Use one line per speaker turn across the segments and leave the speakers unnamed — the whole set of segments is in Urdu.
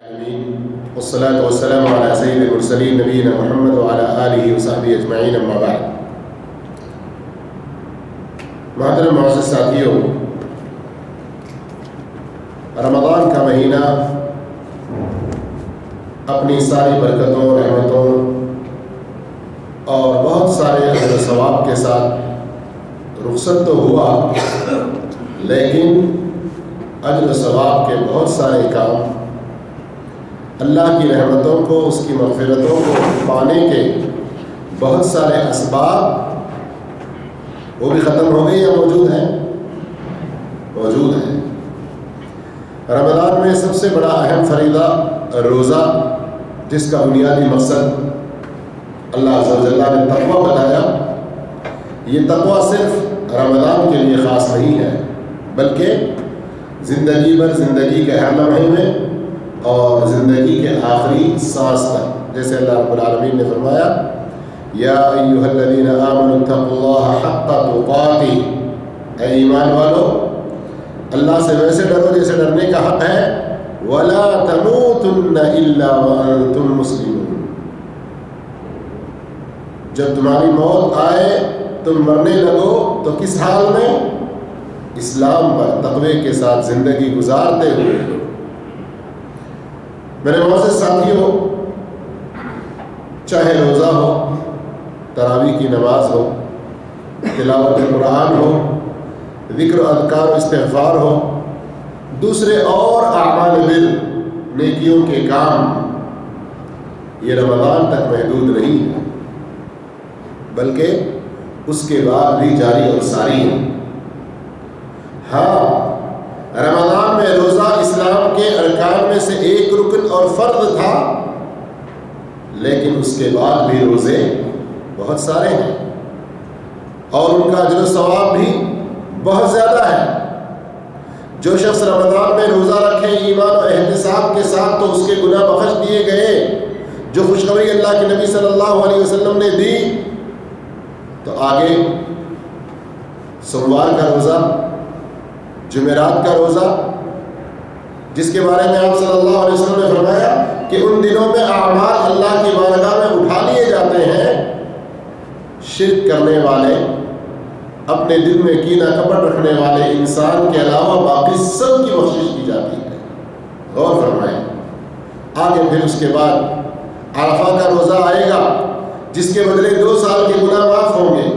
والصلاة والسلام على سيد المرسلين نبينا محمد وعلى آله وصحبه اجمعین اما بعد. محترم معزز ساتھیوں، رمضان کا مہینہ اپنی ساری برکتوں، رحمتوں اور بہت سارے اجر و ثواب کے ساتھ رخصت تو ہوا، لیکن اجر و ثواب کے بہت سارے کام، اللہ کی رحمتوں کو، اس کی مغفرتوں کو پانے کے بہت سارے اسباب وہ بھی ختم ہو گئے یا موجود ہیں؟ موجود ہیں. رمضان میں سب سے بڑا اہم فریضہ روزہ، جس کا بنیادی مقصد اللہ عز و جل نے تقویٰ بتایا. یہ تقویٰ صرف رمضان کے لیے خاص نہیں ہے، بلکہ زندگی بھر، زندگی کے ہر لمحے میں اور زندگی کے آخری سانس تک. جیسے اللہ رب العالمین نے فرمایا، یا ایھا الذین آمنوا اتقوا اللہ حق تقاتہ، اے ایمان والو اللہ سے ویسے ڈرو جیسے ڈرنے کا حق ہے. ولا تموتن الا وانتم مسلمون، جب تمہاری موت آئے تم مرنے لگو تو کس حال میں؟ اسلام پر تقوی کے ساتھ زندگی گزارتے ہوئے. میرے معزز ساتھیوں، چاہے روزہ ہو، تراویح کی نماز ہو، تلاوت قرآن ہو، ذکر و اذکار و استغفار ہو، دوسرے اور اعمال بر، نیکیوں کے کام، یہ رمضان تک محدود نہیں ہے، بلکہ اس کے بعد بھی جاری اور ساری ہے. ہاں، رمضان میں روزہ اسلام کے ارکان میں سے ایک رکن اور فرض تھا، لیکن اس کے بعد بھی روزے بہت سارے ہیں اور ان کا اجر و ثواب بھی بہت زیادہ ہے. جو شخص رمضان میں روزہ رکھے ایمان و احتساب کے ساتھ تو اس کے گناہ بخش دیے گئے. جو خوشخبری اللہ کے نبی صلی اللہ علیہ وسلم نے دی، تو آگے سوموار کا روزہ، جمعرات کا روزہ، جس کے بارے میں آپ صلی اللہ علیہ وسلم نے فرمایا کہ ان دنوں میں اعمال اللہ کی بارگاہ میں اٹھا لیے جاتے ہیں. شرک کرنے والے، اپنے دل میں کینہ کپٹ رکھنے والے انسان کے علاوہ باقی سب کی بخشش کی جاتی ہے. غور فرمائیں. آگے پھر اس کے بعد عرفہ کا روزہ آئے گا، جس کے بدلے 2 سال کے گناہ معاف ہوں گے.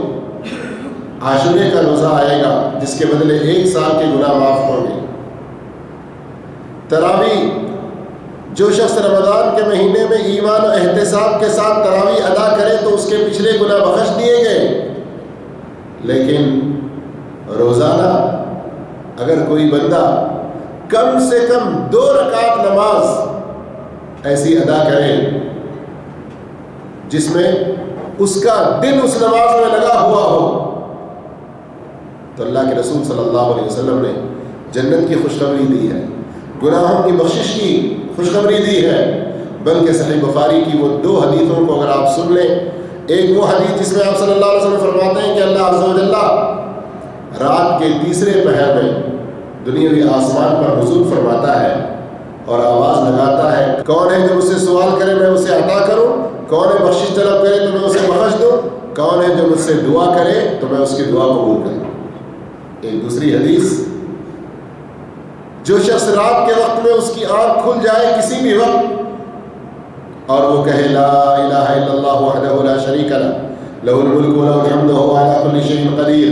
عاشورے کا روزہ آئے گا، جس کے بدلے 1 سال کے گناہ معاف ہوں گے. تراویح، جو شخص رمضان کے مہینے میں ایمان و احتساب کے ساتھ تراویح ادا کرے تو اس کے پچھلے گناہ بخش دیے گئے. لیکن روزانہ اگر کوئی بندہ کم سے کم 2 رکعت نماز ایسی ادا کرے جس میں اس کا دل اس نماز میں لگا ہوا ہو، تو اللہ کے رسول صلی اللہ علیہ وسلم نے جنت کی خوشخبری دی ہے، گناہوں کی بخشش کی خوشخبری دی ہے. بلکہ صحیح بخاری کی وہ 2 حدیثوں کو اگر آپ سن لیں، ایک وہ حدیث جس میں آپ صلی اللہ علیہ وسلم فرماتے ہیں کہ اللہ عز و جل رات کے تیسرے پہر میں دنیاوی آسمان پر نزول فرماتا ہے اور آواز لگاتا ہے، کون ہے جو مجھ سے سوال کرے میں اسے عطا کروں، کون ہے بخشش طلب کرے تو میں اسے بخش دوں، کون ہے جو مجھ سے دعا کرے تو میں اس کی دعا قبول کروں. ایک دوسری حدیث، جو شخص رات کے وقت میں اس کی آنکھ کھل جائے کسی بھی وقت اور وہ کہے لا الہ الا اللہ وحدہ لا شریک لہ لہ الملک ولہ الحمد وہو علی کل شیء قدیر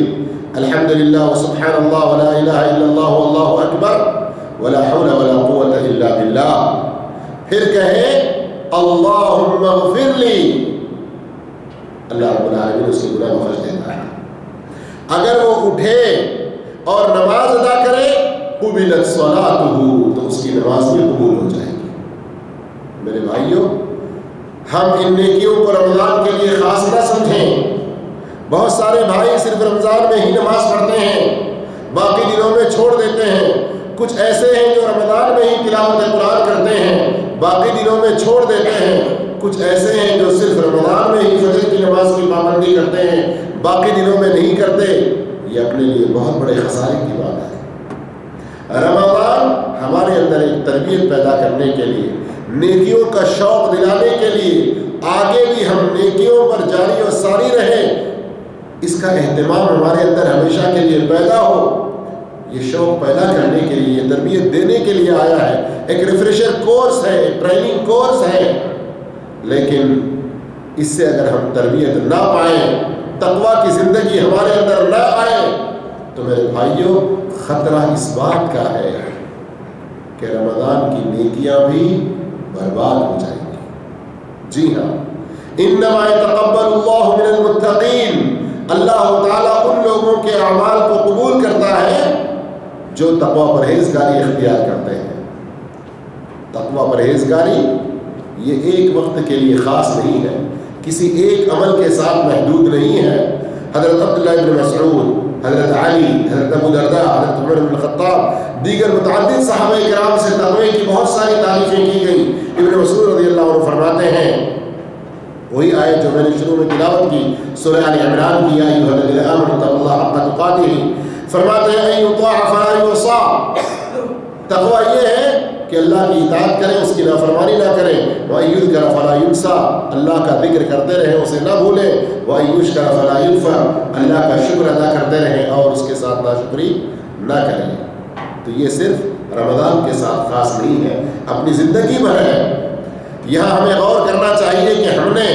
الحمد للہ وسبحان اللہ ولا الہ الا اللہ واللہ اکبر ولا حول ولا قوة الا باللہ، پھر کہے اللہم اغفر لی، اللہ رب العالمین اس کے گناہ بخش دیتا ہے. اگر وہ اٹھے اور نماز ادا کرے قبلت صلاتہ، تو اس کی نماز بھی قبول ہو جائے گی. میرے بھائیوں، ہم ان نیکیوں کو رمضان کے لیے خاص نہ سمجھیں. بہت سارے بھائی صرف رمضان میں ہی نماز پڑھتے ہیں، باقی دنوں میں چھوڑ دیتے ہیں. کچھ ایسے ہیں جو رمضان میں ہی تلاوت قرآن کرتے ہیں، باقی دنوں میں چھوڑ دیتے ہیں. کچھ ایسے ہیں جو صرف رمضان میں ہی فجر کی نماز کی پابندی کرتے ہیں، باقی دنوں میں نہیں کرتے. یہ اپنے لیے بہت بڑے خسارے کی بات ہے. رمضان ہمارے اندر ایک تربیت پیدا کرنے کے لیے، نیکیوں کا شوق دلانے کے لیے، آگے بھی ہم نیکیوں پر جاری و ساری رہیں، اس کا اہتمام ہمارے اندر ہمیشہ کے لیے پیدا ہو، یہ شوق پیدا کرنے کے لیے، یہ تربیت دینے کے لیے آیا ہے۔ ایک ریفریشر کورس ہے، ایک ٹریننگ کورس ہے، لیکن اس سے اگر ہم تربیت نہ پائیں، تقویٰ کی زندگی ہمارے اندر نہ آئے، تو میرے بھائیوں خطرہ اس بات کا ہے کہ رمضان کی نیکیاں بھی برباد ہو جائیں گی۔ جی ہاں، انما یتقبل اللہ من المتقین، اللہ تعالیٰ ان لوگوں کے اعمال کو قبول کرتا ہے جو تقویٰ پرہیزگاری اختیار کرتے ہیں۔ تقویٰ پرہیزگاری یہ ایک وقت کے لیے خاص نہیں ہے، کسی ایک عمل کے ساتھ محدود نہیں ہے۔ حضرت عبداللہ بن مسعود، حضرت علی، حضرت ابو درداء، حضرت عمر بن الخطاب، دیگر متعدد صحابہ کرام سے تقوی کی بہت ساری تعریفیں کی گئی۔ ابن مسعود رضی اللہ عنہ فرماتے ہیں، وہی آیت جو میں نے شروع میں تلاوت کی، سورہ آل عمران کی، یا ایھا الذین آمنوا اتقوا اللہ حق تقاتہ، فرماتے ہیں ان یطاع فلا یعصی، تقوی یہ ہے کہ اللہ کی اطاعت کریں، اس کی نافرمانی نہ کریں، وَأَن يُذْكَرَ فَلَا يُنْسَى، اللہ کا ذکر کرتے رہیں، اسے نہ بھولیں، وَأَن يُشْكَرَ فَلَا يُكْفَرْ، اللہ کا شکر ادا کرتے رہیں اور اس کے ساتھ ناشکری نہ کریں۔ تو یہ صرف رمضان کے ساتھ خاص نہیں ہے، اپنی زندگی میں ہے۔ یہاں ہمیں غور کرنا چاہیے کہ ہم نے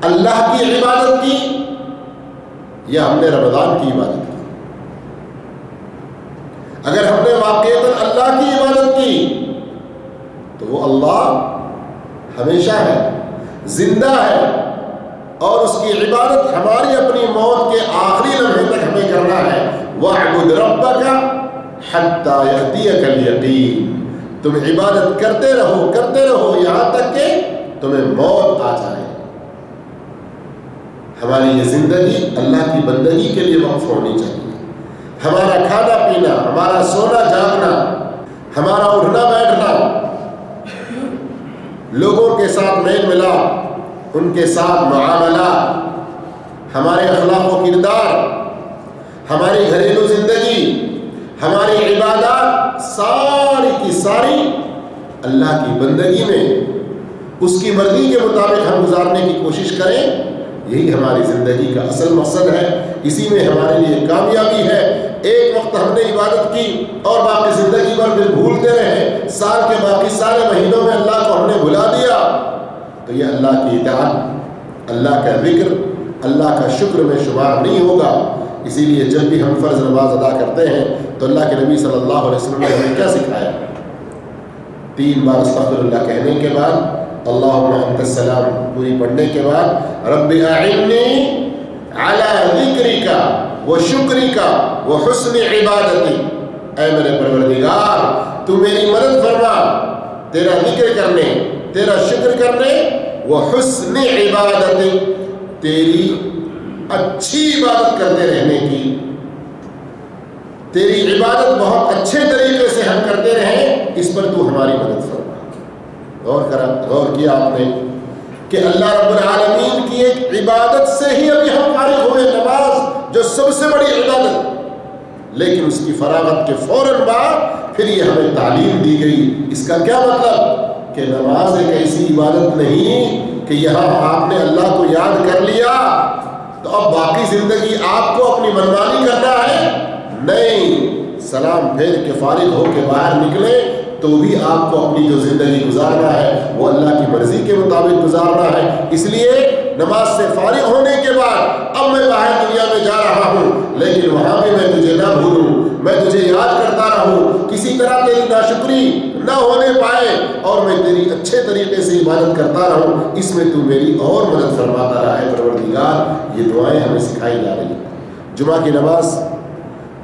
اللہ کی عبادت کی یا ہم نے رمضان کی عبادت کی۔ اگر ہم نے واقعتاً اللہ کی عبادت کی تو وہ اللہ ہمیشہ ہے، زندہ ہے، اور اس کی عبادت ہماری اپنی موت کے آخری لمحے تک ہمیں کرنا ہے۔ وَاعْبُدْ رَبَّكَ حَتَّى يَأْتِيَكَ الْيَقِينُ، تم عبادت کرتے رہو یہاں تک کہ تمہیں موت آ جائے۔ ہماری یہ زندگی اللہ کی بندگی کے لیے وقف ہونی چاہیے۔ ہمارا کھانا پینا، ہمارا سونا جاگنا، ہمارا اٹھنا بیٹھنا، لوگوں کے ساتھ میل ملاپ، ان کے ساتھ معاملات، ہمارے اخلاق و کردار، ہماری گھریلو زندگی، ہماری عبادات، ساری کی ساری اللہ کی بندگی میں اس کی مرضی کے مطابق ہم گزارنے کی کوشش کریں۔ یہی ہماری زندگی کا اصل مقصد ہے، اسی میں ہمارے لیے کامیابی ہے۔ ایک وقت ہم نے عبادت کی اور باقی زندگی بھر پھر بھولتے رہے، سال کے باقی سارے مہینوں میں اللہ کو ہم نے بھلا دیا، تو یہ اللہ کی اطاعت، اللہ کا ذکر، اللہ کا شکر میں شمار نہیں ہوگا۔ اسی لیے جب بھی ہم فرض نماز ادا کرتے ہیں تو اللہ کے نبی صلی اللہ علیہ وسلم نے ہمیں کیا سکھایا؟ 3 بار استغفر اللہ کہنے کے بعد، اللہم انت السلام پوری پڑھنے کے بعد، رب اعنی علی ذکرک و شکرک و حسن عبادتی، اے میرے پروردگار تو میری مدد فرما تیرا ذکر کرنے، تیرا شکر کرنے، و حسن عبادتی، تیری اچھی عبادت کرتے رہنے کی، تیری عبادت بہت اچھے طریقے سے ہم کرتے رہیں، اس پر تو ہماری مدد فرما۔ غور کیا آپ نے کہ اللہ رب العالمین کی ایک عبادت سے ہی ابھی ہم فارغ ہوئے، نماز جو سب سے بڑی عبادت، لیکن اس کی فراغت کے فوراً بعد پھر یہ ہمیں تعلیم دی گئی۔ اس کا کیا مطلب کہ نماز ایک ایسی عبادت نہیں کہ یہاں آپ نے اللہ کو یاد کر لیا تو اب باقی زندگی آپ کو اپنی منمانی کرنا ہے، نہیں، سلام پھیر کے فارغ ہو کے باہر نکلے تو بھی آپ کو اپنی جو زندگی گزارنا ہے وہ اللہ کی مرضی کے مطابق گزارنا ہے۔ اس لیے نماز سے فارغ ہونے کے بعد اب میں باہر دنیا میں جا رہا ہوں، لیکن وہاں بھی میں تجھے نہ بھولوں، میں تجھے یاد کرتا رہوں، کسی طرح تیری ناشکری نہ ہونے پائے، اور میں تیری اچھے طریقے سے عبادت کرتا رہوں، اس میں تو میری اور مدد فرماتا رہا ہے پروردگار۔ یہ دعائیں ہمیں سکھائی جا رہی ہیں۔ جمعہ کی نماز،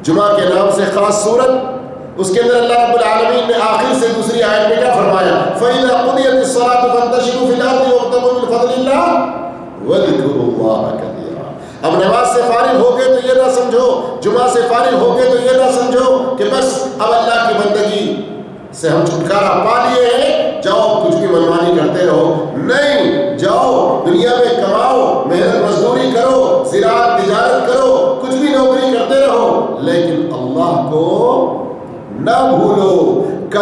جمعہ کے نام سے خاص صورت، اس کے اندر اللہ رب العالمین نے آخر سے دوسری آیت میں کیا فرمایا؟ فَإِذَا قُضِيَتِ الصَّلَاةُ فَانتَشِرُوا فِي الْأَرْضِ وَابْتَغُوا مِنْ فَضْلِ اللَّهِ وَاذْكُرُوا اللَّهَ كَثِيرًا۔ اب نماز سے فارغ ہو گئے تو یہ نہ سمجھو، جمعہ سے فارغ ہو گئے تو یہ نہ سمجھو کہ بس اب اللہ کی بندگی سے ہم چھٹکارا پا لیے ہیں، جاؤ کچھ بھی منمانی کرتے رہو۔ نہیں، جاؤ دنیا میں کماؤ، محنت مزدوری کرو، زراعت تجارت کرو، کچھ بھی نوکری کرتے رہو، لیکن اللہ کو نہ بھولو،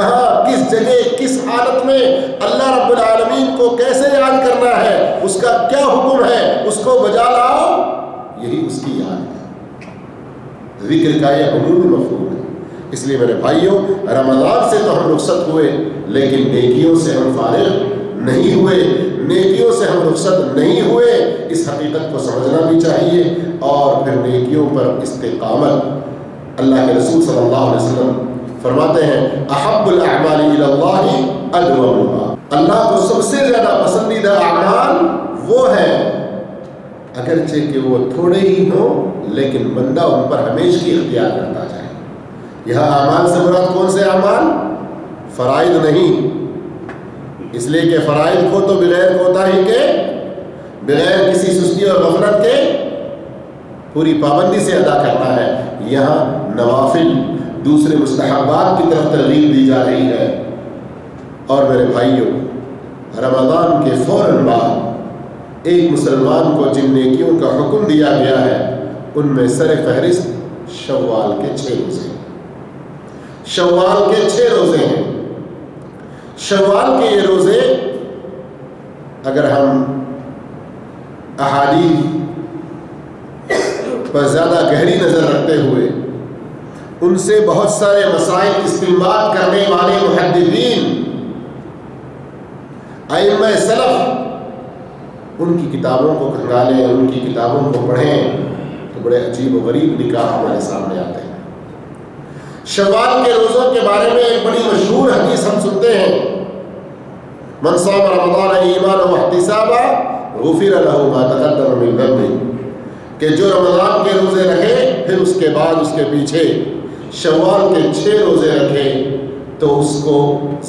کہاں، کس جگہ، کس حالت میں اللہ رب العالمین کو کیسے یاد کرنا ہے، اس کا کیا حکم ہے، اس کو بجا لاؤ، یہی اس کی یاد ہے۔ ذکر کا یہ عمومی مفہوم ہے۔ اس لیے میرے بھائیوں، رمضان سے تو ہم رخصت ہوئے، لیکن نیکیوں سے ہم فارغ نہیں ہوئے، نیکیوں سے ہم رخصت نہیں ہوئے۔ اس حقیقت کو سمجھنا بھی چاہیے، اور پھر نیکیوں پر استقامت۔ اللہ کے رسول صلی اللہ علیہ وسلم فرماتے ہیں احب الاعمال الی اللہ ادومها، اللہ کو سب سے زیادہ پسندیدہ اعمال وہ ہے اگرچہ کہ وہ تھوڑے ہی ہوں، لیکن بندہ ان پر ہمیشگی اختیار کرتا جائے۔ یہاں اعمال سے مراد کون سے اعمال؟ فرائض نہیں، اس لیے کہ فرائض کو تو بغیر کوتاہی کے، بغیر کسی سستی اور غفلت کے پوری پابندی سے ادا کرنا ہے۔ یہاں نوافل، دوسرے مستحبات کی طرف ترغیب دی جا رہی ہے۔ اور میرے بھائیوں، رمضان کے فوراً بعد ایک مسلمان کو جن نیکیوں کا حکم دیا گیا ہے، ان میں سر فہرست شوال کے 6 روزے ہیں۔ شوال کے 6 روزے ہیں۔ شوال کے یہ روزے اگر ہم احادیث پر زیادہ گہری نظر رکھتے ہوئے ان سے بہت سارے مسائل استنباط کرنے والے محدثین، ائمہ سلف، ان کی کتابوں کو کھنگالیں، ان کی کتابوں کو پڑھیں تو بڑے عجیب و غریب نکات ہمارے سامنے آتے ہیں۔ شوال کے روزوں کے بارے میں ایک بڑی مشہور حدیث ہم سنتے ہیں، من صام رمضان ایمانا واحتسابا غفر له ما تقدم من ذنبه، کہ جو رمضان کے روزے رکھے پھر اس کے بعد اس کے پیچھے شوال کے 6 روزے رکھے تو اس کو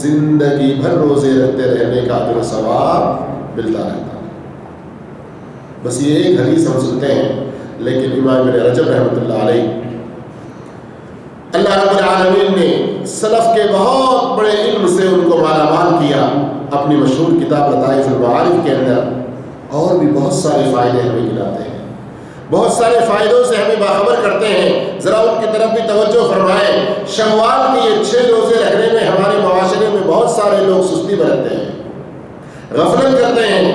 زندگی بھر روزے رکھتے رہنے کا اجر و ثواب ملتا رہتا ہے۔ بس یہ ایک حدیث ہم سنتے ہیں، لیکن امام ابن رجب رحمۃ اللہ علیہ، اللہ رب العالمین نے سلف کے بہت بڑے علم سے ان کو مالا مال کیا، اپنی مشہور کتاب لطائف المعارف کے اندر اور بھی بہت سارے فائدے ہمیں گناتے ہیں، بہت سارے فائدوں سے ہمیں باخبر کرتے ہیں۔ ذرا ان کی طرف بھی توجہ فرمائیں۔ شوال کے یہ 6 روزے رکھنے میں ہمارے معاشرے میں بہت سارے لوگ سستی برتتے ہیں، غفلت کرتے ہیں،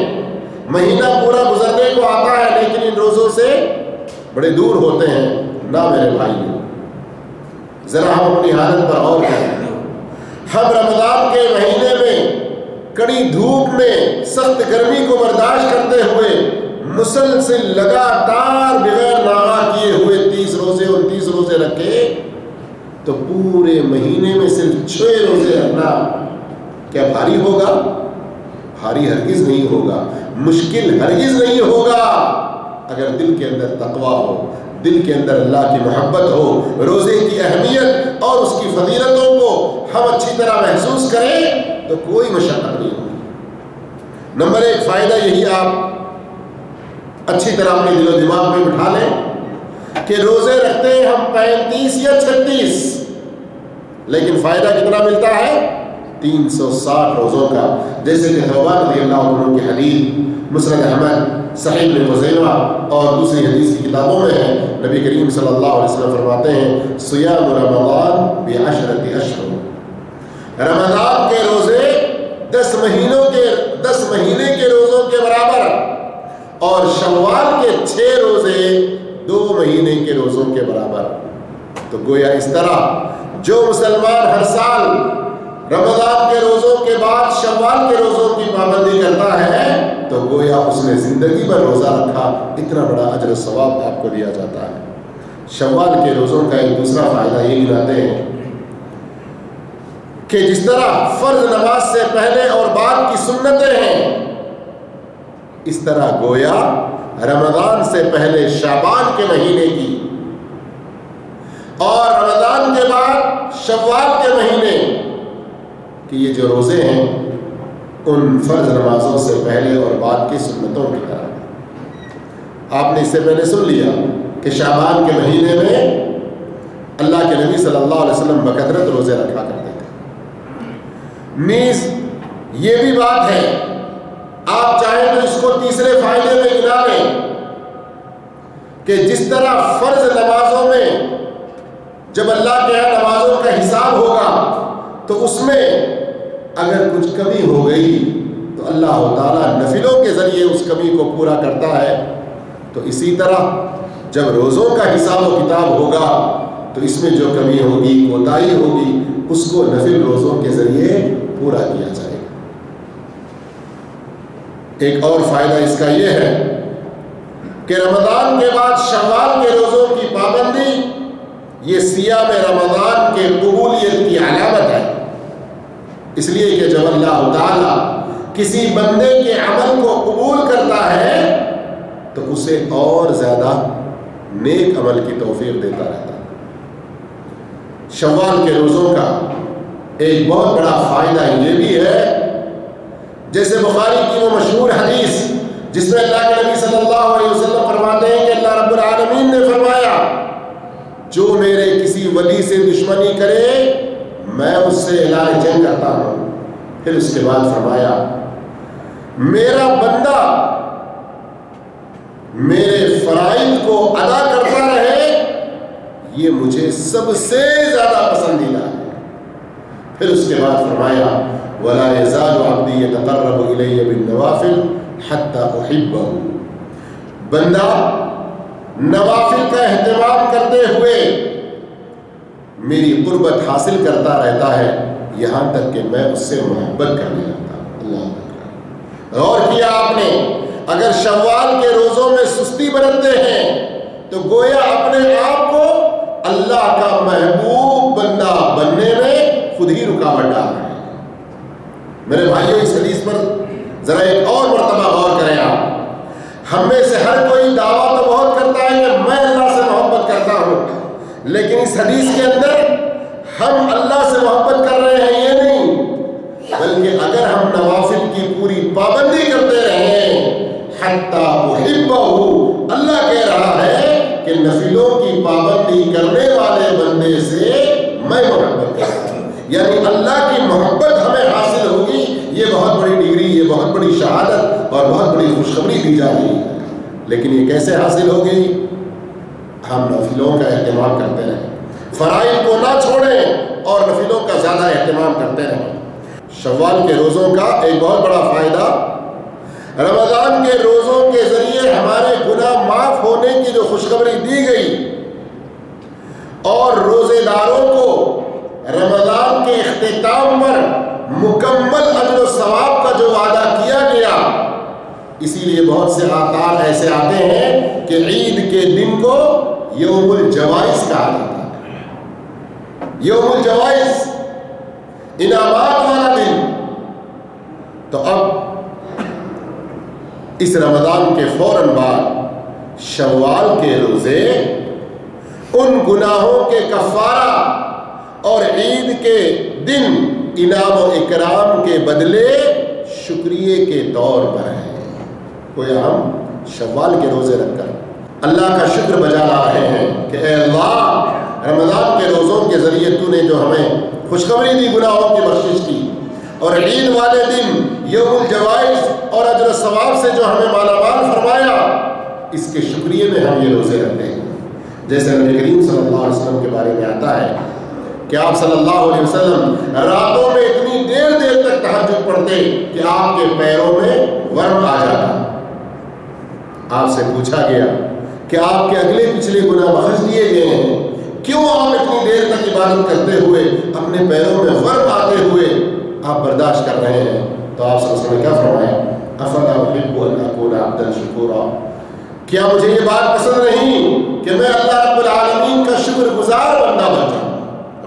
مہینہ پورا گزرنے کو آتا ہے لیکن ان روزوں سے بڑے دور ہوتے ہیں۔ نہ میرے بھائیوں، ذرا ہم اپنی حالت پر غور کریں۔ ہم رمضان کے مہینے میں کڑی دھوپ میں سخت گرمی کو برداشت کرتے ہوئے مسلسل لگاتار بغیر ناغہ کیے ہوئے 30 روزے 29 روزے رکھے تو پورے مہینے میں صرف 6 روزے رکھنا کیا بھاری ہوگا؟ بھاری ہرگز نہیں ہوگا، مشکل ہرگز نہیں ہوگا، اگر دل کے اندر تقویٰ ہو، دل کے اندر اللہ کی محبت ہو، روزے کی اہمیت اور اس کی فضیلتوں کو ہم اچھی طرح محسوس کریں تو کوئی مشقت نہیں ہوگی۔ نمبر 1 فائدہ یہی آپ اچھی طرح اپنے دل و دماغ میں بٹھا لیں کہ روزے رکھتے ہیں ہم 35 یا 36، لیکن فائدہ کتنا ملتا ہے؟ 360 روزوں کا، جیسے کہ ثوبان رضی اللہ عنہ کی حدیث مسند احمد، صحیح ابن خزیمہ اور دوسری حدیث کی کتابوں میں ہے۔ نبی کریم صلی اللہ علیہ وسلم فرماتے ہیں صیام رمضان ب10 اشہر، رمضان کے روزے 10 مہینے کے روزوں کے برابر، اور شوال کے 6 روزے 2 مہینے کے روزوں کے برابر۔ تو گویا اس طرح جو مسلمان ہر سال رمضان کے روزوں کے بعد شوال کے روزوں کی پابندی کرتا ہے تو گویا اس نے زندگی بھر روزہ رکھا، اتنا بڑا اجر و ثواب آپ کو دیا جاتا ہے۔ شوال کے روزوں کا ایک دوسرا فائدہ یہ گناتے ہیں کہ جس طرح فرض نماز سے پہلے اور بعد کی سنتیں ہیں، اس طرح گویا رمضان سے پہلے شعبان کے مہینے کی اور رمضان کے بعد شوال کے مہینے کہ یہ جو روزے ہیں ان فرض نمازوں سے پہلے اور بعد کی سنتوں کی طرح۔ آپ نے اس سے پہلے سن لیا کہ شعبان کے مہینے میں اللہ کے نبی صلی اللہ علیہ وسلم بکثرت روزے رکھا کرتے تھے۔ نیز یہ بھی بات ہے، آپ چاہیں تو اس کو تیسرے فائدے میں گنا لیں کہ جس طرح فرض نمازوں میں جب اللہ کے یہاں نمازوں کا حساب ہوگا تو اس میں اگر کچھ کمی ہو گئی تو اللہ تعالیٰ نفلوں کے ذریعے اس کمی کو پورا کرتا ہے. تو اسی طرح جب روزوں کا حساب و کتاب ہوگا تو اس میں جو کمی ہوگی، کوتاہی ہوگی، اس کو نفل روزوں کے ذریعے پورا کیا جائے گا. ایک اور فائدہ اس کا یہ ہے کہ رمضان کے بعد شوال کے روزوں کی پابندی یہ صیام رمضان کے قبولیت کی علامت ہے. اس لیے کہ جب اللہ تعالیٰ کسی بندے کے عمل کو قبول کرتا ہے تو اسے اور زیادہ نیک عمل کی توفیق دیتا رہتا ہے. شوال کے روزوں کا ایک بہت بڑا فائدہ یہ بھی ہے، جیسے بخاری کی وہ مشہور حدیث جس میں اللہ کے نبی صلی اللہ علیہ وسلم فرماتے ہیں کہ اللہ رب العالمین نے فرمایا جو میرے کسی ولی سے دشمنی کرے میں اس سے اعلان جنگ کرتا ہوں. پھر اس کے بعد فرمایا میرا بندہ میرے فرائض کو ادا کرتا رہے یہ مجھے سب سے زیادہ پسندیدہ ہے. پھر اس کے بعد فرمایا وَلَا يَزَالُ عَبْدِي يَتَقَرَّبُ إِلَيَّ بِالنَّوَافِلِ حَتَّى أُحِبَّهُ. بندہ نوافل کا اہتمام کرتے ہوئے میری قربت حاصل کرتا رہتا ہے یہاں تک کہ میں اس سے محبت کرنے لگتا ہوں. اللہ اکبر. غور کیا آپ نے؟ اگر شوال کے روزوں میں سستی برتتے ہیں تو گویا اپنے آپ کو اللہ کا محبوب بندہ بننے میں خود ہی رکاوٹ ڈال رہے ہیں. میرے بھائیوں اس حدیث پر ذرا ایک اور مرتبہ غور کریں. آپ ہم میں سے ہر کوئی دعویٰ تو بہت کرتا ہے کہ میں اللہ سے محبت کرتا ہوں، لیکن اس حدیث کے اندر ہم اللہ سے محبت کر رہے ہیں یہ نہیں، بلکہ اگر ہم نوافل کی پوری پابندی کرتے رہیں حتی احبہ، اللہ کہہ رہا ہے کہ نفلوں کی پابندی کرنے والے بندے سے میں محبت کرتا ہوں. یعنی اللہ کی محبت ہمیں حاصل ہوگی. یہ بہت بڑی ڈگری، یہ بہت بڑی شہادت اور بہت بڑی خوشخبری دی جا رہی ہے. لیکن یہ کیسے حاصل ہوگی؟ ہم نفلوں کا اہتمام کرتے رہیں، فرائض کو نہ چھوڑیں اور نفلوں کا زیادہ اہتمام کرتے رہیں. شوال کے روزوں کا ایک بہت بڑا فائدہ، رمضان کے روزوں کے ذریعے ہمارے گناہ معاف ہونے کی جو خوشخبری دی گئی اور روزے داروں کو رمضان کے اختتام پر مکمل اجر و ثواب کا جو وعدہ کیا گیا، اسی لیے بہت سے آثار ایسے آتے ہیں کہ عید کے دن کو یوم الجوائز کہا جاتا ہے. یوم الجوائز، انعامات والا دن. تو اب اس رمضان کے فوراً بعد شوال کے روزے ان گناہوں کے کفارہ اور عید کے دن انعام و اکرام کے بدلے شکریہ کے طور پر ہیں. کوئی ہم شوال کے روزے رکھ کر اللہ کا شکر بجا لا رہے ہیں کہ اے اللہ رمضان کے روزوں کے ذریعے تو نے جو ہمیں خوشخبری دی گناہوں کی بخشش کی، اور عید والے دن یوم الجوائز اور اجر و ثواب سے جو ہمیں مالا مال فرمایا، اس کے شکریہ میں ہم یہ روزے رکھتے ہیں. جیسے نبی کریم صلی اللہ علیہ وسلم کے بارے میں آتا ہے کہ آپ صلی اللہ علیہ وسلم راتوں میں اتنی دیر دیر تک تہجد پڑھتے کہ آپ کے پیروں میں ورم آ جاتا. آپ سے پوچھا گیا کہ آپ کے اگلے پچھلے گناہ بخش دیے گئے ہیں، کیوں آپ اتنی دیر تک عبادت کرتے ہوئے اپنے پیروں میں ورم آتے ہوئے آپ برداشت کر رہے ہیں؟ تو آپ صلی اللہ علیہ وسلم نے کیا فرمایا؟ افلا احب ان اکون عبدا شکورا. کیا مجھے یہ بات پسند نہیں کہ میں اللہ رب العالمین کا شکر گزار بندہ بن جاؤں؟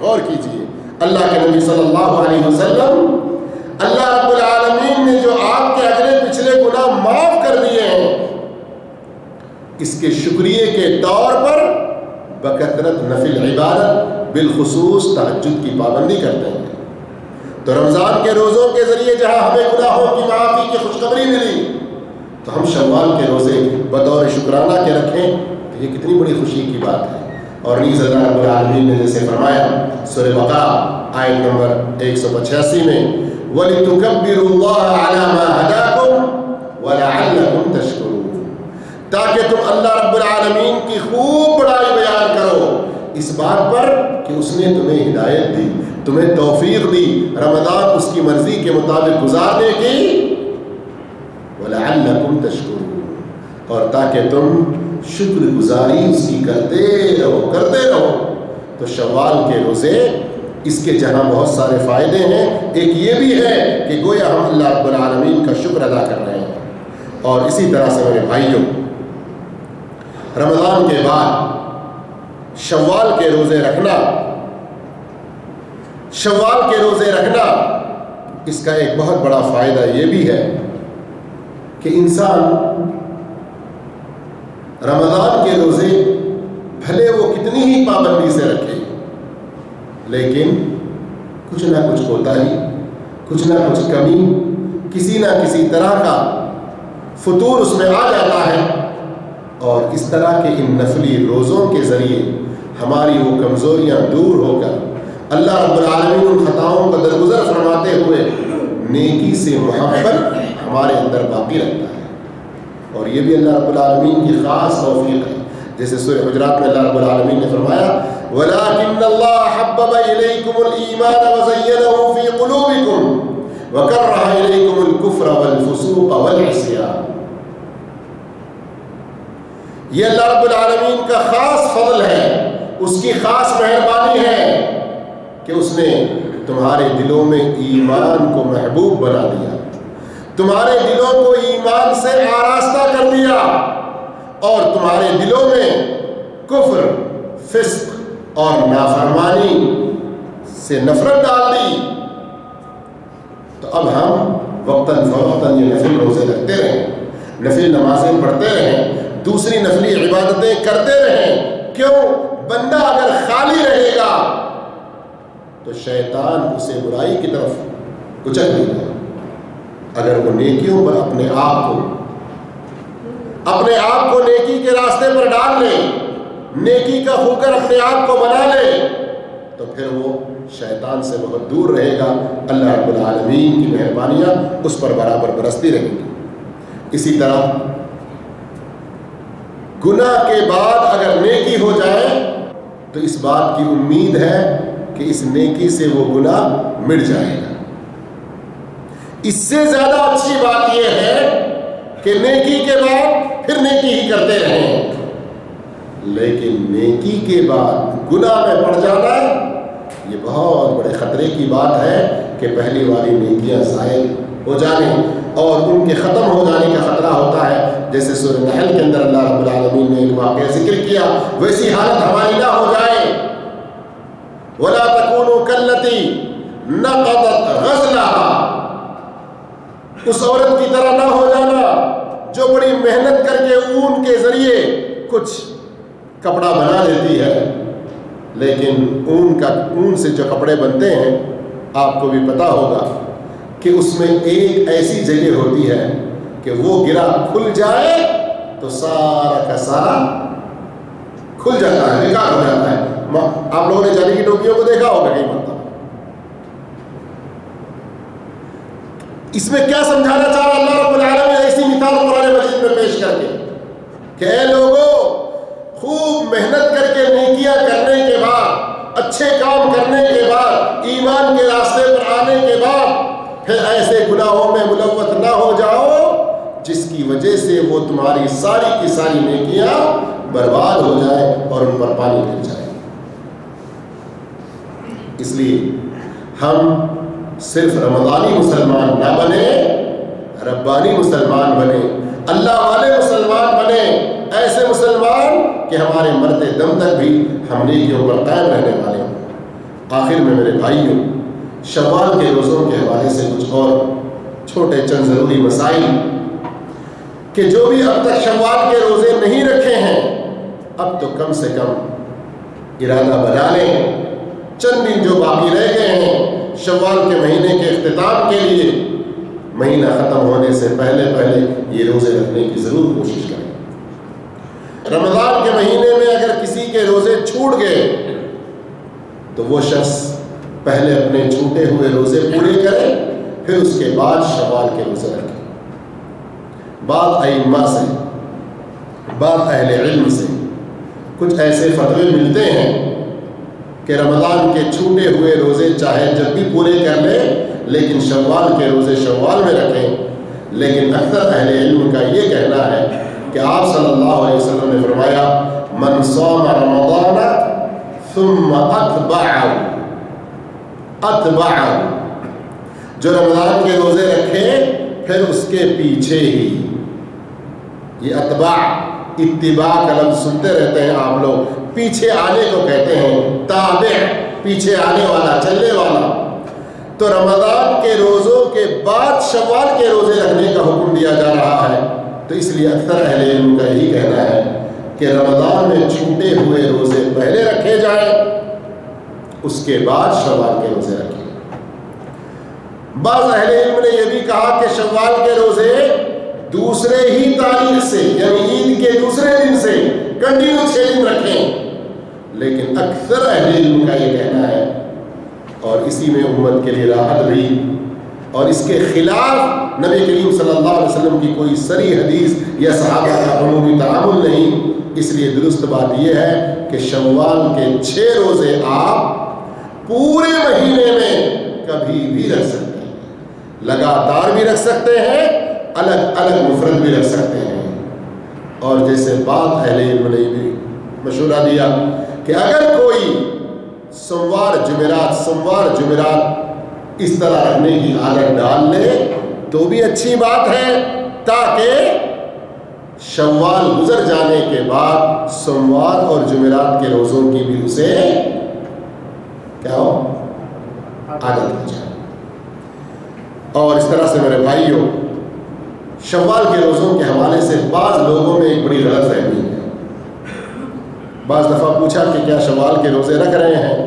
غور کیجئے، اللہ کے نبی صلی اللہ علیہ وسلم، اللہ رب العالمین نے جو آپ کے اگلے پچھلے گناہ معاف کر دیے ہیں، اس کے شکریہ کے طور پر بکثرت نفل عبادت بالخصوص تہجد کی پابندی کرتے ہیں. تو رمضان کے روزوں کے ذریعے جہاں ہمیں گناہوں کی معافی کی خوشخبری ملی، تو ہم شوال کے روزے بطور شکرانہ کے رکھیں تو یہ کتنی بڑی خوشی کی بات ہے. اور نیز اللہ رب العالمین نے جیسے فرمایا سورہ بقرہ آیت نمبر 185 میں وَلِتُكَبِّرُوا اللَّهَ عَلَى مَا هَدَاكُمْ وَلَعَلَّكُمْ تَشْكُرُونَ، تاکہ تم اللہ رب العالمین کی خوب بڑائی بیان کرو اس بات پر کہ اس نے تمہیں ہدایت دی، تمہیں توفیق دی رمضان اس کی مرضی کے مطابق گزارنے کی، وَلَعَلَّكُمْ تَشْكُرُونَ، اور تاکہ تم شکر گزاری اس کی کرتے رہو۔ تو شوال کے روزے اس کے جہاں بہت سارے فائدے ہیں، ایک یہ بھی ہے کہ گویا ہم اللہ رب العالمین کا شکر ادا کر رہے ہیں۔ اور اسی طرح سے میرے بھائیوں، رمضان کے بعد شوال کے روزے رکھنا اس کا ایک بہت بڑا فائدہ یہ بھی ہے کہ انسان رمضان کے روزے بھلے وہ کتنی ہی پابندی سے رکھے، لیکن کچھ نہ کچھ کوتاہی، کچھ نہ کچھ کمی، کسی نہ کسی طرح کا فطور اس میں آ جاتا ہے، اور اس طرح کے ان نفلی روزوں کے ذریعے ہماری وہ کمزوریاں دور ہو کر اللہ رب العالمین ان خطاؤں کو درگزر فرماتے ہوئے نیکی سے محبت ہمارے اندر باقی رکھتا ہے۔ اور یہ بھی اللہ رب العالمین کی خاص توفیق ہے، جیسے سورہ حجرات میں اللہ رب العالمین نے فرمایا وَلَٰكِنَّ اللَّهَ حَبَّبَ إِلَيْكُمُ الْإِيمَانَ وَزَيَّنَهُ فِي قُلُوبِكُمْ وَكَرَّهَ إِلَيْكُمُ الْكُفْرَ وَالْفُسُوقَ وَالْعِصْيَانَ۔ یہ اللہ رب العالمین کا خاص فضل ہے، اس کی خاص مہربانی ہے کہ اس نے تمہارے دلوں میں ایمان کو محبوب بنا دیا، تمہارے دلوں کو ایمان سے آراستہ کر دیا، اور تمہارے دلوں میں کفر، فسق اور نافرمانی سے نفرت ڈال دی۔ تو اب ہم وقتاً فوقتاً یہ نفل روزے رکھتے رہیں، نفل نمازیں پڑھتے رہیں، دوسری نفلی عبادتیں کرتے رہیں۔ کیوں؟ بندہ اگر خالی رہے گا تو شیطان اسے برائی کی طرف کچل دے گا۔ اگر وہ نیکیوں پر اپنے آپ کو نیکی کے راستے پر ڈال لے، نیکی کا ہو کر اپنے آپ کو بنا لے، تو پھر وہ شیطان سے بہت دور رہے گا۔ اللہ رب العالمین کی مہربانیاں اس پر برابر برستی رہیں گی۔ اسی طرح گناہ کے بعد اگر نیکی ہو جائے تو اس بات کی امید ہے کہ اس نیکی سے وہ گناہ مٹ جائے گا۔ اس سے زیادہ اچھی بات یہ ہے کہ نیکی کے بعد پھر نیکی ہی کرتے رہیں، لیکن نیکی کے بعد گناہ میں پڑ جانا یہ بہت بڑے خطرے کی بات ہے کہ پہلی والی نیکیاں ضائع ہو جانے اور ان کے ختم ہو جانے کا خطرہ ہوتا ہے۔ جیسے سورہ نحل کے اندر اللہ رب العالمین نے ایک واقعہ ذکر کیا، ویسی حالت ہماری نہ ہو جائے۔ وَلَا تَكُونُوا كَالَّتِي نَقَضَتْ غَزْلَهَا، اس عورت کی طرح نہ ہو جانا جو بڑی محنت کر کے اون کے ذریعے کچھ کپڑا بنا لیتی ہے، لیکن اون سے جو کپڑے بنتے ہیں آپ کو بھی پتا ہوگا کہ اس میں ایک ایسی جگہ ہوتی ہے کہ وہ گرا کھل جائے تو سارا کا سارا کھل جاتا ہے، بیکار ہو جاتا ہے۔ آپ لوگوں نے جالی کی ٹوپیوں کو دیکھا ہوگا کئی مرتبہ۔ اس میں کیا سمجھانا چاہ رہا اللہ رب العالمین ایسی مثال قرآن مجید میں پیش کر کے کہ اے لوگوں، خوب محنت کر کے نیکیاں کرنے کے بعد، اچھے کام کرنے کے بعد، ایمان کے راستے پر آنے کے بعد پھر ایسے گناہوں میں ملوث نہ ہو جاؤ جس کی وجہ سے وہ تمہاری ساری کی ساری نیکیاں برباد ہو جائے اور ان پر پانی گر جائے۔ اس لیے ہم صرف رمضانی مسلمان نہ بنے، ربانی مسلمان بنے، اللہ والے مسلمان بنے، ایسے مسلمان کہ ہمارے مرتے دم تک بھی ہم نیکیوں پر قائم رہنے والے ہوں۔ آخر میں میرے بھائیوں، شوال کے روزوں کے حوالے سے کچھ اور چھوٹے چند ضروری مسائل کہ جو بھی اب تک شوال کے روزے نہیں رکھے ہیں، اب تو کم سے کم ارادہ بنا لیں، چند دن جو باقی رہ گئے ہیں شوال کے مہینے کے اختتام کے لیے، مہینہ ختم ہونے سے پہلے یہ روزے رکھنے کی ضرور کوشش کریں۔ رمضان کے مہینے میں اگر کسی کے روزے چھوٹ گئے تو وہ شخص پہلے اپنے چھوٹے ہوئے روزے پورے کرے، پھر اس کے بعد شوال کے روزے رکھے۔ بعض ائمہ سے، بعض اہل علم سے کچھ ایسے فتوے ملتے ہیں کہ رمضان کے چھوٹے ہوئے روزے چاہے جب بھی پورے کر لیں لیکن شوال کے روزے شوال میں رکھیں. لیکن اکثر اہل علم کا یہ کہنا ہے کہ آپ صلی اللہ علیہ وسلم نے فرمایا من صام رمضان ثم اتبعہ جو رمضان کے روزے رکھے پھر اس کے پیچھے ہی. یہ اتباع کا لفظ سنتے رہتے ہیں آپ لوگ, پیچھے آنے کو کہتے ہیں, تابع پیچھے آنے والا, چلنے والا. تو رمضان کے روزوں کے بعد شوال کے روزے رکھنے کا حکم دیا جا رہا ہے. تو اس لیے اکثر اہل علم کا یہی کہنا ہے کہ رمضان میں چھوٹے ہوئے روزے پہلے رکھے جائیں, اس کے بعد شوال کے روزے رکھیں. بعض اہل علم نے یہ بھی کہا کہ شوال کے روزے دوسرے ہی تاریخ سے یعنی عید کے دوسرے دن سے کنٹینیو 6 دن رکھیں. لیکن اکثر اہل علم کا یہ کہنا ہے اور اسی میں امت کے لیے راحت بھی اور اس کے خلاف نبی کریم صلی اللہ علیہ وسلم کی کوئی صریح حدیث یا صحابہ کا عمومی تعامل نہیں. اس لیے درست بات یہ ہے کہ شوال کے 6 روزے آپ پورے مہینے میں کبھی بھی رکھ سکتے ہیں, لگاتار بھی رکھ سکتے ہیں, الگ الگ مفرد بھی رکھ سکتے ہیں. اور جیسے بات اہل علم نے بھی مشورہ دیا کہ اگر کوئی سوموار جمعرات اس طرح رکھنے کی عادت ڈال لے تو بھی اچھی بات ہے, تاکہ شوال گزر جانے کے بعد سوموار اور جمعرات کے روزوں کی بھی اسے کیا ہو عادت ہو جائے. اور اس طرح سے میرے بھائیوں, شوال کے روزوں کے حوالے سے بعض لوگوں میں ایک بڑی غلط فہمی ہے. بعض دفعہ پوچھا کہ کیا شوال کے روزے رکھ رہے ہیں,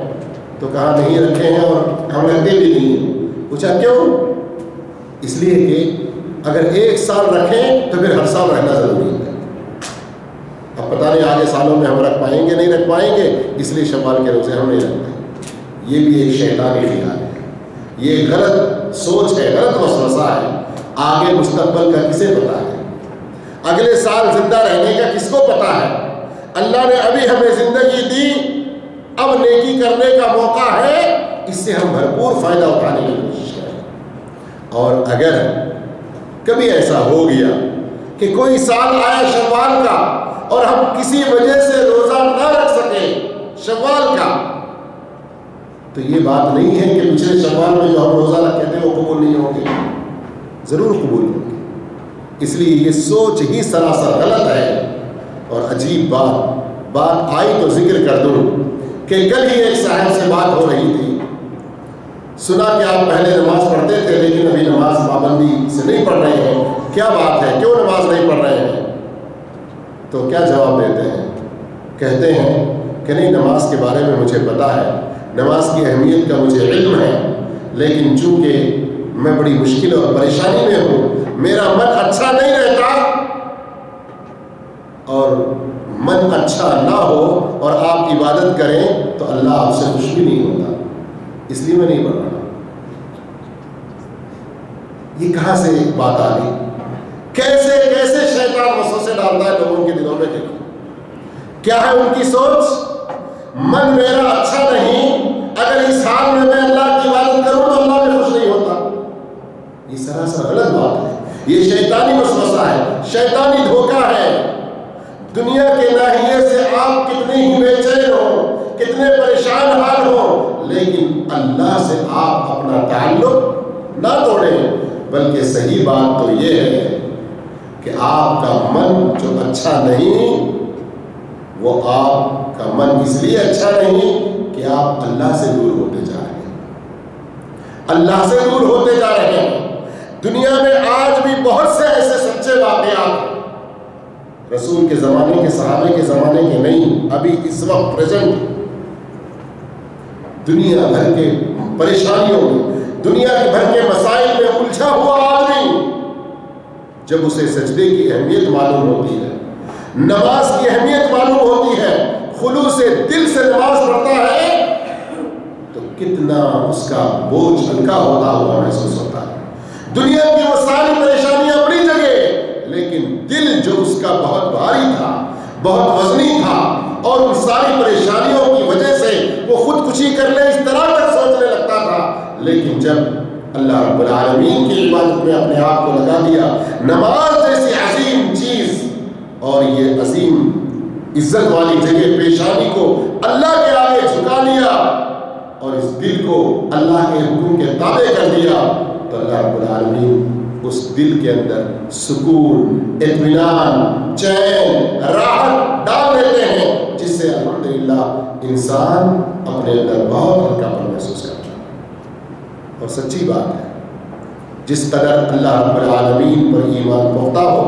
تو کہا نہیں رکھے ہیں اور ہم رکھتے بھی نہیں. پوچھا کیوں؟ اس لیے کہ اگر 1 سال رکھیں تو پھر ہر سال رہنا ضروری ہے. اب پتہ نہیں آگے سالوں میں ہم رکھ پائیں گے نہیں رکھ پائیں گے, اس لیے شوال کے روزے ہم نہیں رکھتے. یہ بھی ایک شیطانی خیال ہے, یہ غلط سوچ ہے, غلط وسوسہ ہے. آگے مستقبل کا کسے پتا ہے؟ اگلے سال زندہ رہنے کا کس کو پتا ہے؟ اللہ نے ابھی ہمیں زندگی دی, اب نیکی کرنے کا موقع ہے, اس سے ہم بھرپور فائدہ اٹھانے کی کوشش کریں. اور اگر کبھی ایسا ہو گیا کہ کوئی سال آیا شوال کا اور ہم کسی وجہ سے روزہ نہ رکھ سکے شوال کا, تو یہ بات نہیں ہے کہ پچھلے شوال میں جو ہم روزہ رکھے تھے وہ قبول نہیں ہوں گے, ضرور قبول ہوں گے. اس لیے یہ سوچ ہی سراسر غلط ہے. اور عجیب بات آئی تو ذکر کر دوں کہ کل ہی ایک صاحب سے بات ہو رہی تھی. سنا کہ آپ پہلے نماز پڑھتے تھے لیکن ابھی نماز پابندی سے نہیں پڑھ رہے ہیں, کیا بات ہے, کیوں نماز نہیں پڑھ رہے ہیں؟ تو کیا جواب دیتے ہیں؟ کہتے ہیں کہ نہیں, نماز کے بارے میں مجھے پتا ہے, نماز کی اہمیت کا مجھے علم ہے, لیکن چونکہ میں بڑی مشکل اور پریشانی میں ہوں, میرا من اچھا نہیں رہتا, اور من اچھا نہ ہو اور آپ عبادت کریں تو اللہ آپ سے خوش بھی نہیں ہوتا, اس لیے میں نہیں پڑھ رہا. یہ کہاں سے بات آ گئی؟ کیسے کیسے شیطان وسوسے ڈالتا ہے لوگوں کے دلوں میں. کیا ہے ان کی سوچ؟ من میرا اچھا نہیں, اگر اس حال میں اللہ کی عبادت کروں تو اللہ بھی خوش نہیں ہوتا. یہ سراسر غلط بات ہے, یہ شیطانی وسوسہ ہے, شیطانی دھوکہ ہے. دنیا کے ناحیے سے آپ کتنے ہی بے چین ہوں, کتنے پریشان حال ہوں, لیکن اللہ سے آپ اپنا تعلق نہ توڑیں. بلکہ صحیح بات تو یہ ہے کہ آپ کا من جو اچھا نہیں, وہ آپ کا من اس لیے اچھا نہیں کہ آپ اللہ سے دور ہوتے جا رہے ہیں, اللہ سے دور ہوتے جا رہے ہیں. دنیا میں آج بھی بہت سے ایسے سچے واقعات ہیں, رسول کے زمانے کے, صحابے کے زمانے کے نہیں, ابھی اس وقت پریزنٹ دنیا بھر کے پریشانیوں میں, دنیا کے بھر کے مسائل میں الجھا ہوا آدمی, جب اسے سجدے کی اہمیت معلوم ہوتی ہے, نماز کی اہمیت معلوم ہوتی ہے, خلوص دل سے نماز پڑھتا ہے, تو کتنا اس کا بوجھ ہلکا ہوتا ہوا محسوس ہوتا ہے. دنیا کی وہ ساری پریشانیاں بڑی جگہ, لیکن دل جو اس کا بہت بھاری تھا, بہت وزنی تھا, اور ان ساری پریشانیوں کی وجہ سے وہ خودکشی کر لے، اس طرح تک سوچنے لگتا تھا. لیکن جب اللہ رب العالمین کی عبادت میں اپنے آپ کو لگا دیا، نماز جیسی عظیم چیز اور یہ عظیم عزت والی جگہ پیشانی کو اللہ کے آگے جھکا لیا اور اس دل کو اللہ کے حکم کے تابع کر دیا، تو اللہ رب العالمین اس دل کے اندر سکون، اطمینان، چین، راحت ڈال دیتے ہیں، جس سے الحمدللہ انسان اپنے اندر بہت ہلکا پن محسوس کرتا ہے. اور سچی بات ہے، جس قدر اللہ رب العالمین پر ایمان پختہ ہو،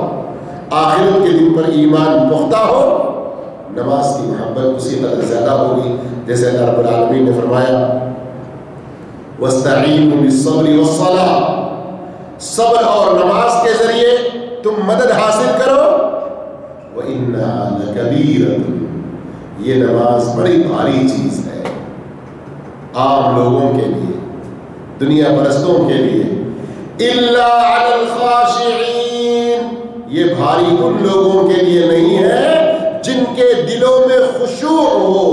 آخرت کے دن پر ایمان پختہ ہو، نماز کی محبت اسی قدر زیادہ ہوگی. جیسے اللہ رب العالمین نے فرمایا وَاسْتَعِينُوا بِالصَّبْرِ وَالصَّلَاةِ، صبر اور نماز کے ذریعے تم مدد حاصل کرو. وَإِنَّهَا لَكَبِيرَةٌ، یہ نماز بڑی بھاری چیز ہے عام لوگوں کے لیے، دنیا پرستوں کے لیے. إِلَّا عَلَى الْخَاشِعِينَ، یہ بھاری ان لوگوں کے لیے نہیں ہے جن کے دلوں میں خشوع ہو.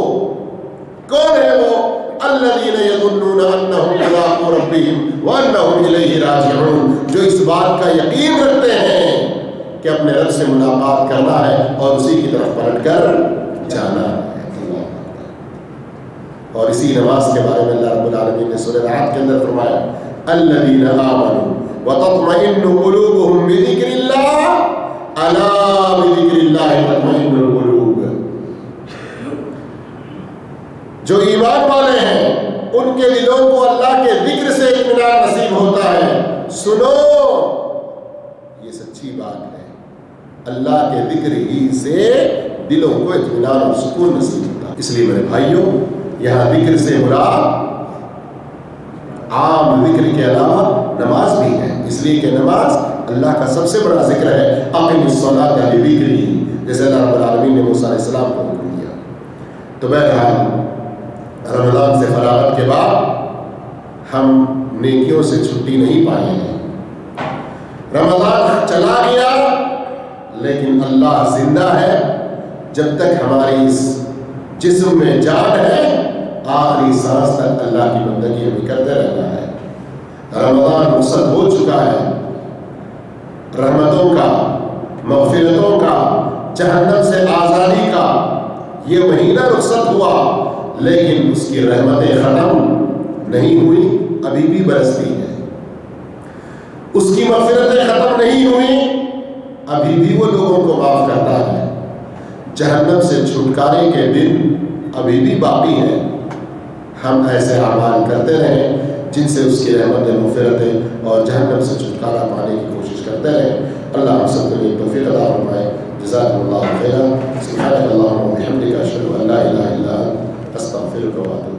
کون ہے وہ؟ الذین یظنون انہم ملاقو ربہم وانہم الیہ راجعون، جو اس بات کا یقین رکھتے ہیں کہ اپنے رب سے ملاقات کرنا ہے اور اسی کی طرف پلٹ کر جانا ہے. اور اسی نماز کے بارے میں اللہ رب العالمین نے سورہ رعد کے اندر فرمایا الذین آمنوا وتطمئن قلوبهم بذکر اللہ الا بذکر اللہ تطمئن القلوب. جو ایمان والے ہیں ان کے دلوں کو اللہ کے ذکر سے اطمینان نصیب ہوتا ہے. سنو، یہ سچی بات ہے، اللہ کے ذکر ہی سے دلوں کو اطمینان اور سکون نصیب ہوتا ہے. اس لیے میرے بھائیوں، یہاں ذکر سے مراد عام ذکر کے علاوہ نماز بھی ہے، اس لیے کہ نماز اللہ کا سب سے بڑا ذکر ہے. اقم الصلاۃ لذکری، جیسے اللہ رب العالمین نے موسیٰ علیہ السلام کو حکم دیا. تو بہرحال رمضان سے فراغت کے بعد ہم نیکیوں سے چھٹی نہیں پائے ہیں. رمضان چلا گیا لیکن اللہ زندہ ہے. جب تک ہماری اس جسم میں جان ہے، آخری سانس تک اللہ کی بندگی ہمیں کرتے رہنا ہے. رمضان رخصت ہو چکا ہے، رحمتوں کا، مغفرتوں کا، جہنم سے آزادی کا یہ مہینہ رخصت ہوا، لیکن اس کی رحمتیں ختم نہیں ہوئی، ابھی بھی برستی ہے. اس کی مغفرتیں ختم نہیں ہوئی، ابھی بھی وہ لوگوں کو معاف کرتا ہے. جہنم سے چھٹکارے کے دن ابھی بھی باقی ہے. ہم ایسے اعمال کرتے رہیں جن سے اس کی رحمتیں، مغفرتیں اور جہنم سے چھٹکارا پانے کی کوشش کرتے رہیں. اللہ ہم سب کو توفیق عطا فرمائے. جزاکم اللہ خیرا. سبحانک اللہم و بحمدک، اشہد ان لا الہ الا انت، استغفرک و اتوب